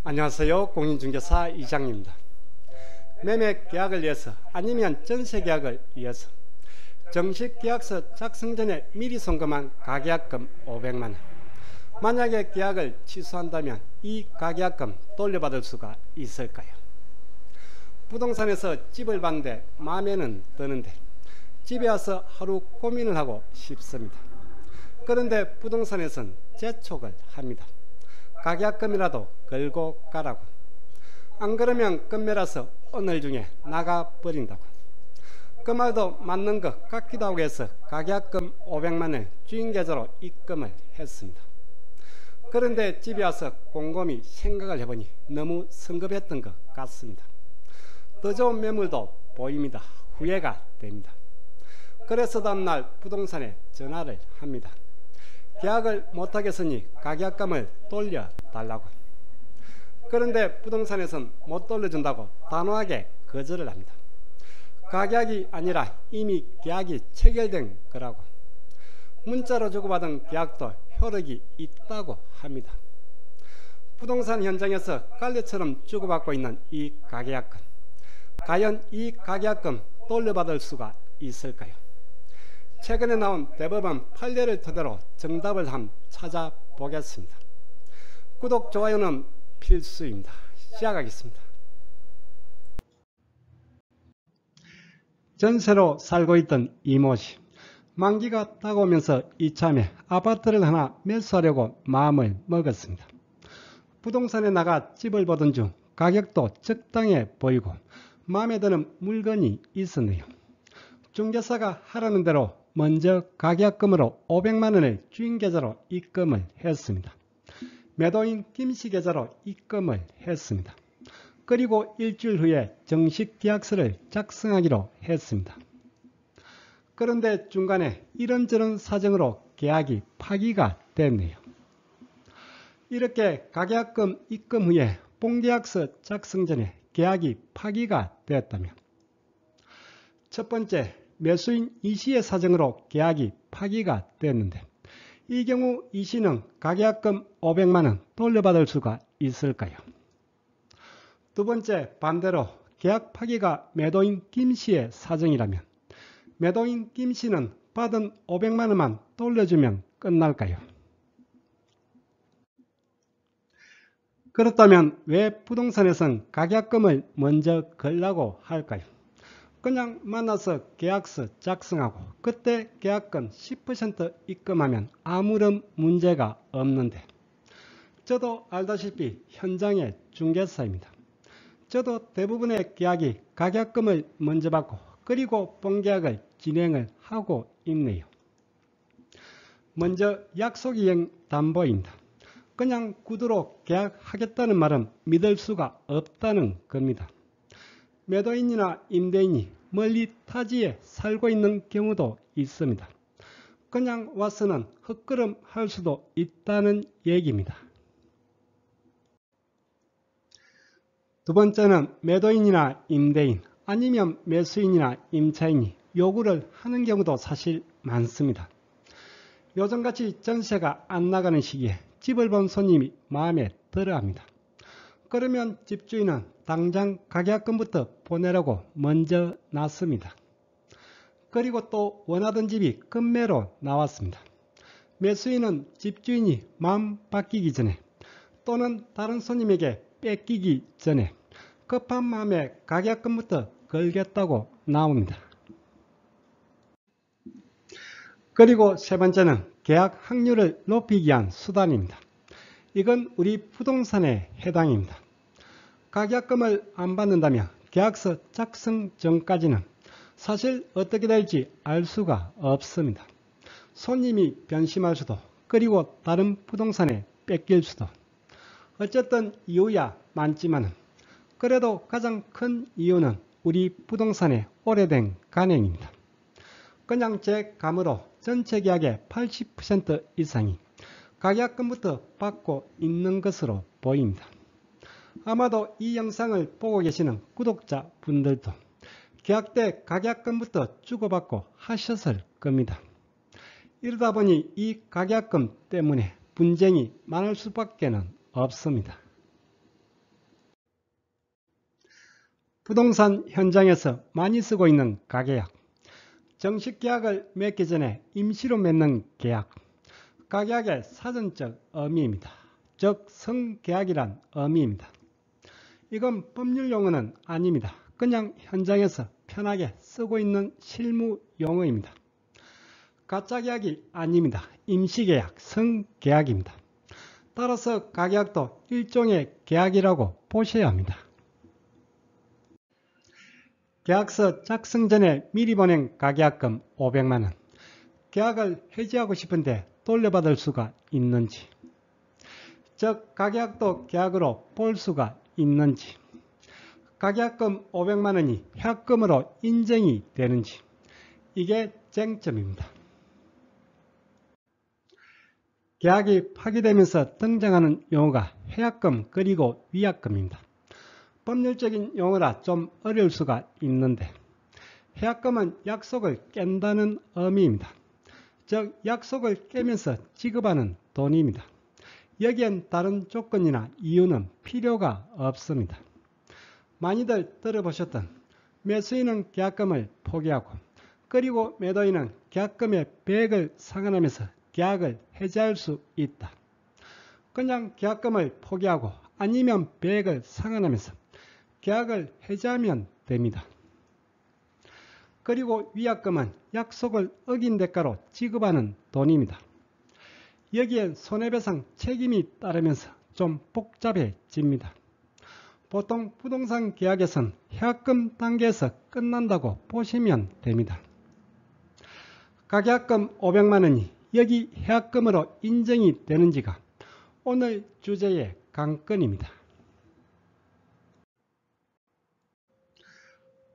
안녕하세요. 공인중개사 이장입니다. 매매 계약을 위해서 아니면 전세 계약을 위해서 정식 계약서 작성 전에 미리 송금한 가계약금 500만원. 만약에 계약을 취소한다면 이 가계약금 돌려받을 수가 있을까요? 부동산에서 집을 봤는데 마음에는 드는데 집에 와서 하루 고민을 하고 싶습니다. 그런데 부동산에서는 재촉을 합니다. 가계약금이라도 걸고 가라고. 안 그러면 끝매라서 오늘 중에 나가버린다고. 그 말도 맞는 것 같기도 하고 해서 가계약금 500만원을 주인계좌로 입금을 했습니다. 그런데 집에 와서 곰곰이 생각을 해보니 너무 성급했던 것 같습니다. 더 좋은 매물도 보입니다. 후회가 됩니다. 그래서 다음날 부동산에 전화를 합니다. 계약을 못하겠으니 가계약금을 돌려달라고. 그런데 부동산에서는 못 돌려준다고 단호하게 거절을 합니다. 가계약이 아니라 이미 계약이 체결된 거라고. 문자로 주고받은 계약도 효력이 있다고 합니다. 부동산 현장에서 깔래처럼 주고받고 있는 이 가계약금, 과연 이 가계약금 돌려받을 수가 있을까요? 최근에 나온 대법원 판례를 토대로 정답을 한번 찾아보겠습니다. 구독, 좋아요는 필수입니다. 시작하겠습니다. 전세로 살고 있던 이모씨, 만기가 다가오면서 이참에 아파트를 하나 매수하려고 마음을 먹었습니다. 부동산에 나가 집을 보던 중 가격도 적당해 보이고 마음에 드는 물건이 있었네요. 중개사가 하라는 대로 먼저 가계약금으로 500만원을 주인계좌로 입금을 했습니다. 매도인 김씨 계좌로 입금을 했습니다. 그리고 일주일 후에 정식 계약서를 작성하기로 했습니다. 그런데 중간에 이런저런 사정으로 계약이 파기가 됐네요. 이렇게 가계약금 입금 후에 본계약서 작성 전에 계약이 파기가 되었다면, 첫 번째, 매수인 이씨의 사정으로 계약이 파기가 됐는데 이 경우 이씨는 가계약금 500만원 돌려받을 수가 있을까요? 두 번째, 반대로 계약 파기가 매도인 김씨의 사정이라면 매도인 김씨는 받은 500만원만 돌려주면 끝날까요? 그렇다면 왜 부동산에선 가계약금을 먼저 걸라고 할까요? 그냥 만나서 계약서 작성하고 그때 계약금 10% 입금하면 아무런 문제가 없는데, 저도 알다시피 현장의 중개사입니다. 저도 대부분의 계약이 가계약금을 먼저 받고 그리고 본계약을 진행을 하고 있네요. 먼저 약속이행 담보입니다. 그냥 구두로 계약하겠다는 말은 믿을 수가 없다는 겁니다. 매도인이나 임대인이 멀리 타지에 살고 있는 경우도 있습니다. 그냥 와서는 헛걸음 할 수도 있다는 얘기입니다. 두 번째는 매도인이나 임대인 아니면 매수인이나 임차인이 요구를 하는 경우도 사실 많습니다. 요즘같이 전세가 안 나가는 시기에 집을 본 손님이 마음에 들어합니다. 그러면 집주인은 당장 가계약금부터 보내라고 먼저 놨습니다. 그리고 또 원하던 집이 급매로 나왔습니다. 매수인은 집주인이 마음 바뀌기 전에 또는 다른 손님에게 뺏기기 전에 급한 마음에 가계약금부터 걸겠다고 나옵니다. 그리고 세 번째는 계약 확률을 높이기 위한 수단입니다. 이건 우리 부동산에 해당입니다. 가계약금을 안 받는다면 계약서 작성 전까지는 사실 어떻게 될지 알 수가 없습니다. 손님이 변심할 수도, 그리고 다른 부동산에 뺏길 수도. 어쨌든 이유야 많지만 그래도 가장 큰 이유는 우리 부동산의 오래된 관행입니다. 그냥 제 감으로 전체 계약의 80% 이상이 가계약금부터 받고 있는 것으로 보입니다. 아마도 이 영상을 보고 계시는 구독자분들도 계약 때 가계약금부터 주고받고 하셨을 겁니다. 이러다 보니 이 가계약금 때문에 분쟁이 많을 수밖에 없습니다. 부동산 현장에서 많이 쓰고 있는 가계약, 정식 계약을 맺기 전에 임시로 맺는 계약, 가계약의 사전적 의미입니다. 즉 성계약이란 의미입니다. 이건 법률 용어는 아닙니다. 그냥 현장에서 편하게 쓰고 있는 실무 용어입니다. 가짜 계약이 아닙니다. 임시계약, 성계약입니다. 따라서 가계약도 일종의 계약이라고 보셔야 합니다. 계약서 작성 전에 미리 보낸 가계약금 500만원, 계약을 해지하고 싶은데 돌려받을 수가 있는지, 즉 가계약도 계약으로 볼 수가 있는지, 가계약금 500만원이 해약금으로 인정이 되는지, 이게 쟁점입니다. 계약이 파기되면서 등장하는 용어가 해약금 그리고 위약금입니다. 법률적인 용어라 좀 어려울 수가 있는데, 해약금은 약속을 깬다는 의미입니다. 즉 약속을 깨면서 지급하는 돈입니다. 여기엔 다른 조건이나 이유는 필요가 없습니다. 많이들 들어보셨던 매수인은 계약금을 포기하고 그리고 매도인은 계약금의 배액을 상환하면서 계약을 해지할 수 있다. 그냥 계약금을 포기하고 아니면 배액을 상환하면서 계약을 해지하면 됩니다. 그리고 위약금은 약속을 어긴 대가로 지급하는 돈입니다. 여기엔 손해배상 책임이 따르면서 좀 복잡해집니다. 보통 부동산 계약에선 해약금 단계에서 끝난다고 보시면 됩니다. 가계약금 500만원이 여기 해약금으로 인정이 되는지가 오늘 주제의 관건입니다.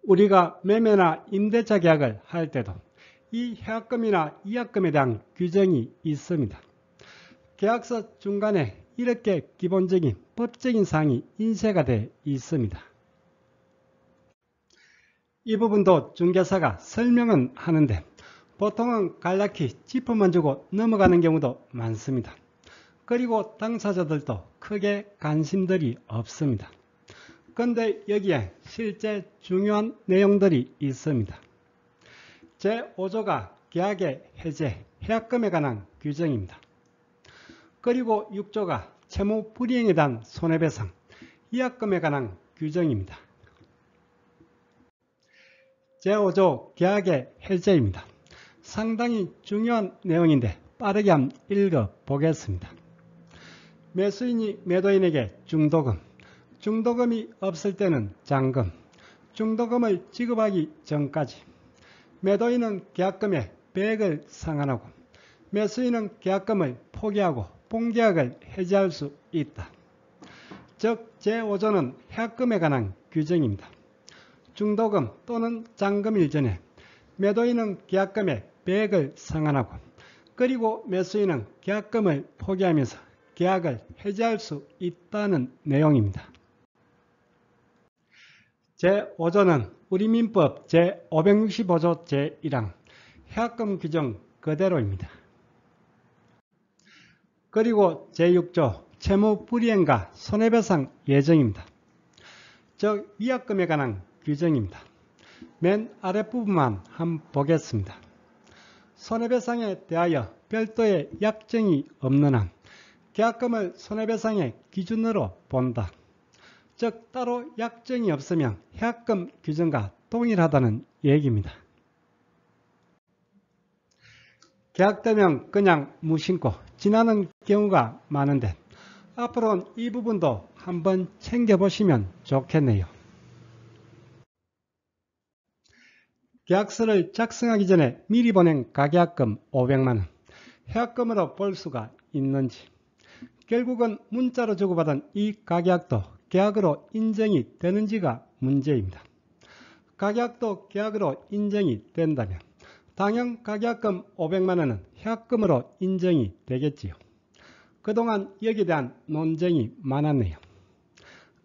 우리가 매매나 임대차 계약을 할 때도 이 해약금이나 위약금에 대한 규정이 있습니다. 계약서 중간에 이렇게 기본적인 법적인 사항이 인쇄가 되어 있습니다. 이 부분도 중개사가 설명은 하는데 보통은 간략히 짚어만 주고 넘어가는 경우도 많습니다. 그리고 당사자들도 크게 관심들이 없습니다. 그런데 여기에 실제 중요한 내용들이 있습니다. 제5조가 계약의 해제, 해약금에 관한 규정입니다. 그리고 6조가 채무 불이행에 대한 손해배상, 위약금에 관한 규정입니다. 제5조 계약의 해제입니다. 상당히 중요한 내용인데 빠르게 한번 읽어보겠습니다. 매수인이 매도인에게 중도금, 중도금이 없을 때는 잔금, 중도금을 지급하기 전까지 매도인은 계약금의 배액을 상환하고 매수인은 계약금을 포기하고 본계약을 해지할 수 있다. 즉 제5조는 해약금에 관한 규정입니다. 중도금 또는 잔금일 전에 매도인은 계약금의 배액을 상환하고 그리고 매수인은 계약금을 포기하면서 계약을 해지할 수 있다는 내용입니다. 제5조는 우리 민법 제565조 제1항 해약금 규정 그대로입니다. 그리고 제6조 채무 불이행과 손해배상 예정입니다. 즉 위약금에 관한 규정입니다. 맨 아랫부분만 한번 보겠습니다. 손해배상에 대하여 별도의 약정이 없는 한 계약금을 손해배상의 기준으로 본다. 즉 따로 약정이 없으면 해약금 규정과 동일하다는 얘기입니다. 계약되면 그냥 무심코 지나는 경우가 많은데 앞으로는 이 부분도 한번 챙겨보시면 좋겠네요. 계약서를 작성하기 전에 미리 보낸 가계약금 500만원, 해약금으로 볼 수가 있는지, 결국은 문자로 주고받은 이 가계약도 계약으로 인정이 되는지가 문제입니다. 가계약도 계약으로 인정이 된다면 당연 가계약금 500만원은 해약금으로 인정이 되겠지요. 그동안 여기에 대한 논쟁이 많았네요.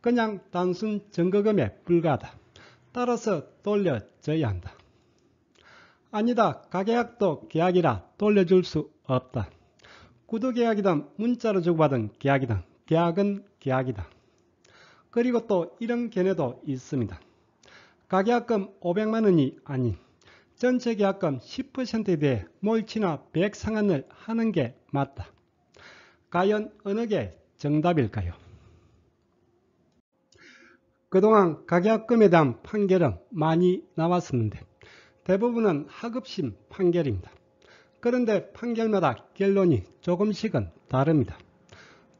그냥 단순 증거금에 불과하다. 따라서 돌려줘야 한다. 아니다. 가계약도 계약이라 돌려줄 수 없다. 구두계약이든 문자로 주고받은 계약이든 계약은 계약이다. 그리고 또 이런 견해도 있습니다. 가계약금 500만 원이 아닌 전체 계약금 10%에 대해 몰치나 배액 상환을 하는 게 맞다. 과연 어느 게 정답일까요? 그동안 가계약금에 대한 판결은 많이 나왔었는데 대부분은 하급심 판결입니다. 그런데 판결마다 결론이 조금씩은 다릅니다.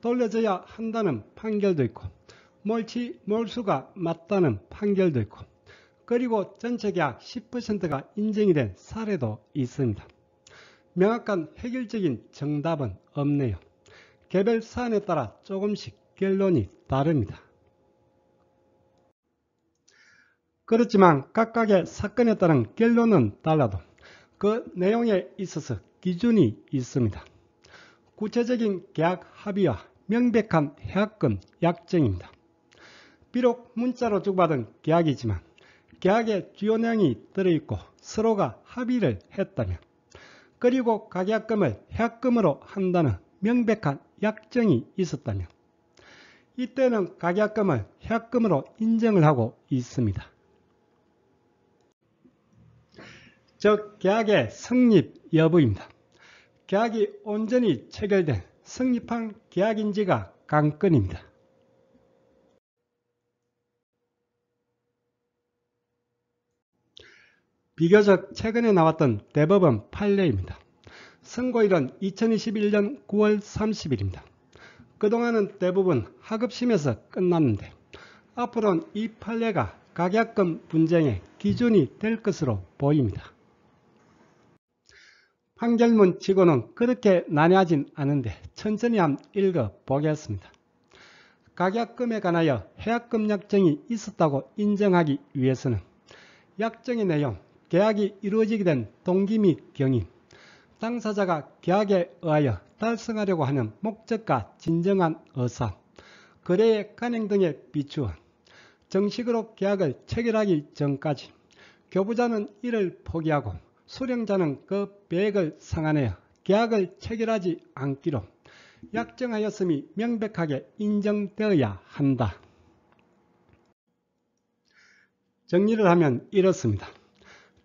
돌려줘야 한다는 판결도 있고 몰치 몰수가 맞다는 판결도 있고 그리고 전체 계약 10%가 인정이 된 사례도 있습니다. 명확한 획일적인 정답은 없네요. 개별 사안에 따라 조금씩 결론이 다릅니다. 그렇지만 각각의 사건에 따른 결론은 달라도 그 내용에 있어서 기준이 있습니다. 구체적인 계약 합의와 명백한 해약금 약정입니다. 비록 문자로 주고받은 계약이지만 계약의 주요 내용이 들어있고 서로가 합의를 했다면 그리고 가계약금을 해약금으로 한다는 명백한 약정이 있었다면 이때는 가계약금을 해약금으로 인정을 하고 있습니다. 즉 계약의 성립 여부입니다. 계약이 온전히 체결된 성립한 계약인지가 관건입니다. 비교적 최근에 나왔던 대법원 판례입니다. 선고일은 2021년 9월 30일입니다. 그동안은 대부분 하급심에서 끝났는데 앞으로는 이 판례가 가계약금 분쟁의 기준이 될 것으로 보입니다. 판결문 치고는 그렇게 난해하진 않은데 천천히 한번 읽어보겠습니다. 가계약금에 관하여 해약금 약정이 있었다고 인정하기 위해서는 약정의 내용, 계약이 이루어지게 된 동기 및 경위, 당사자가 계약에 의하여 달성하려고 하는 목적과 진정한 의사, 거래의 간행 등에 비추어 정식으로 계약을 체결하기 전까지 교부자는 이를 포기하고 수령자는 그 배액을 상환하여 계약을 체결하지 않기로 약정하였음이 명백하게 인정되어야 한다. 정리를 하면 이렇습니다.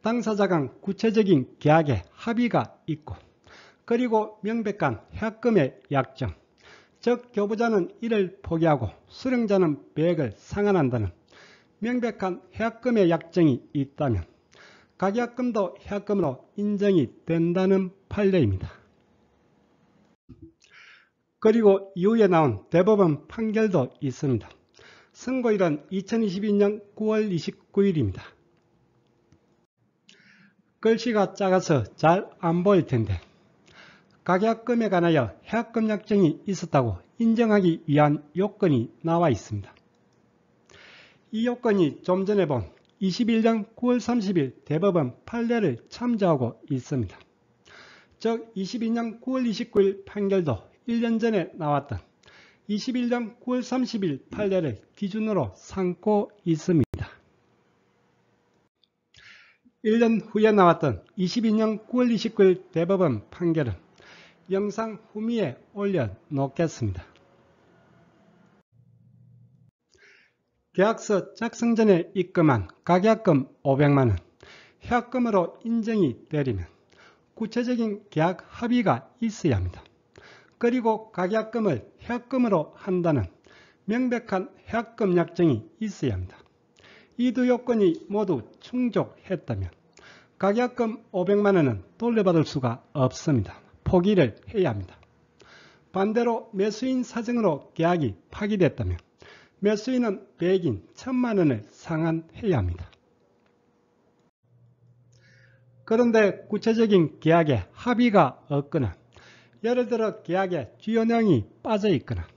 당사자 간 구체적인 계약에 합의가 있고 그리고 명백한 해약금의 약정, 즉 교부자는 이를 포기하고 수령자는 배액을 상환한다는 명백한 해약금의 약정이 있다면 가계약금도 해약금으로 인정이 된다는 판례입니다. 그리고 이후에 나온 대법원 판결도 있습니다. 선고일은 2022년 9월 29일입니다. 글씨가 작아서 잘 안 보일 텐데 가계약금에 관하여 해약금 약정이 있었다고 인정하기 위한 요건이 나와 있습니다. 이 요건이 좀 전에 본 21년 9월 30일 대법원 판례를 참조하고 있습니다. 즉 22년 9월 29일 판결도 1년 전에 나왔던 21년 9월 30일 판례를 기준으로 삼고 있습니다. 1년 후에 나왔던 22년 9월 29일 대법원 판결은 영상 후미에 올려놓겠습니다. 계약서 작성 전에 입금한 가계약금 500만 원, 해약금으로 인정이 되려면 구체적인 계약 합의가 있어야 합니다. 그리고 가계약금을 해약금으로 한다는 명백한 해약금 약정이 있어야 합니다. 이 두 요건이 모두 충족했다면 가계약금 500만 원은 돌려받을 수가 없습니다. 포기를 해야 합니다. 반대로 매수인 사정으로 계약이 파기됐다면 매수인은 배액인 1000만 원을 상환해야 합니다. 그런데 구체적인 계약에 합의가 없거나 예를 들어 계약에 주요 내용이 빠져 있거나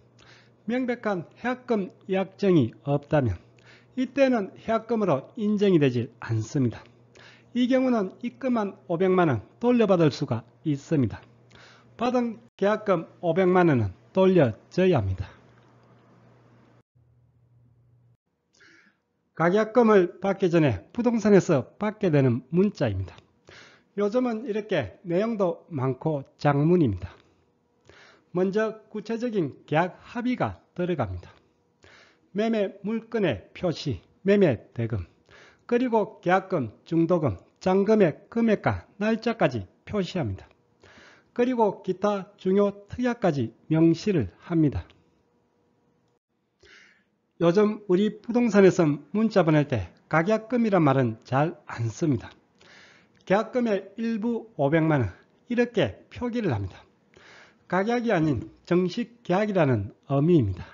명백한 해약금 약정이 없다면 이때는 해약금으로 인정이 되지 않습니다. 이 경우는 입금한 500만 원 돌려받을 수가 있습니다. 받은 계약금 500만 원은 돌려줘야 합니다. 가계약금을 받기 전에 부동산에서 받게 되는 문자입니다. 요즘은 이렇게 내용도 많고 장문입니다. 먼저 구체적인 계약 합의가 들어갑니다. 매매 물건의 표시, 매매 대금, 그리고 계약금, 중도금, 잔금의 금액과 날짜까지 표시합니다. 그리고 기타 중요 특약까지 명시를 합니다. 요즘 우리 부동산에서 문자 보낼 때 가계약금이란 말은 잘 안 씁니다. 계약금의 일부 500만 원 이렇게 표기를 합니다. 가계약이 아닌 정식 계약이라는 의미입니다.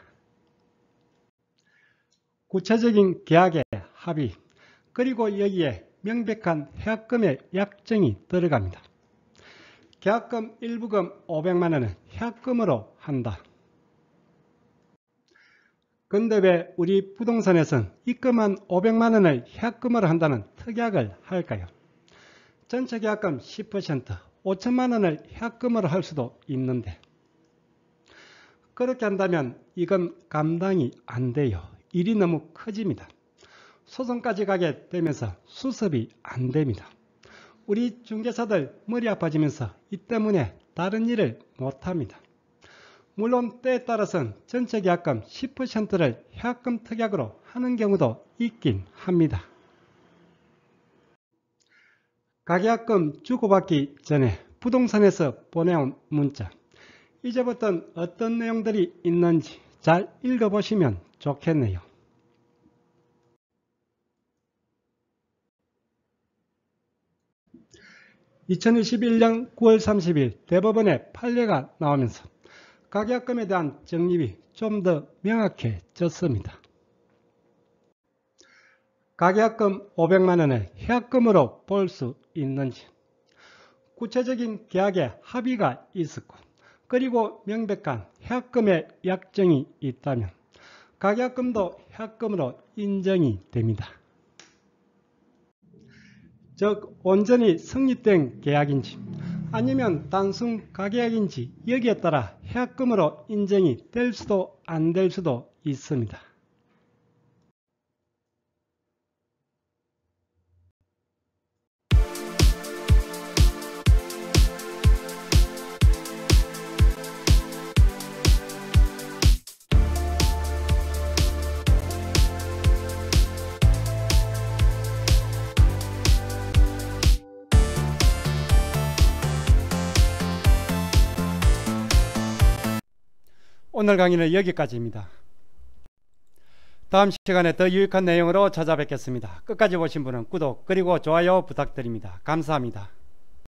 구체적인 계약의 합의, 그리고 여기에 명백한 해약금의 약정이 들어갑니다. 계약금 일부금 500만 원은 해약금으로 한다. 근데 왜 우리 부동산에서는 입금한 500만 원을 해약금으로 한다는 특약을 할까요? 전체 계약금 10%, 5천만 원을 해약금으로 할 수도 있는데, 그렇게 한다면 이건 감당이 안 돼요. 일이 너무 커집니다. 소송까지 가게 되면서 수습이 안 됩니다. 우리 중개사들 머리 아파지면서 이 때문에 다른 일을 못합니다. 물론 때에 따라서는 전체 계약금 10%를 해약금 특약으로 하는 경우도 있긴 합니다. 가계약금 주고받기 전에 부동산에서 보내온 문자, 이제부터는 어떤 내용들이 있는지 잘 읽어보시면 좋겠네요. (2021년 9월 30일) 대법원의 판례가 나오면서 가계약금에 대한 정립이 좀 더 명확해졌습니다. 가계약금 500만 원을 해약금으로 볼 수 있는지, 구체적인 계약에 합의가 있었고, 그리고 명백한 해약금의 약정이 있다면 가계약금도 해약금으로 인정이 됩니다. 즉 온전히 성립된 계약인지 아니면 단순 가계약인지 여기에 따라 해약금으로 인정이 될 수도 안 될 수도 있습니다. 오늘 강의는 여기까지입니다. 다음 시간에 더 유익한 내용으로 찾아뵙겠습니다. 끝까지 보신 분은 구독 그리고 좋아요 부탁드립니다. 감사합니다.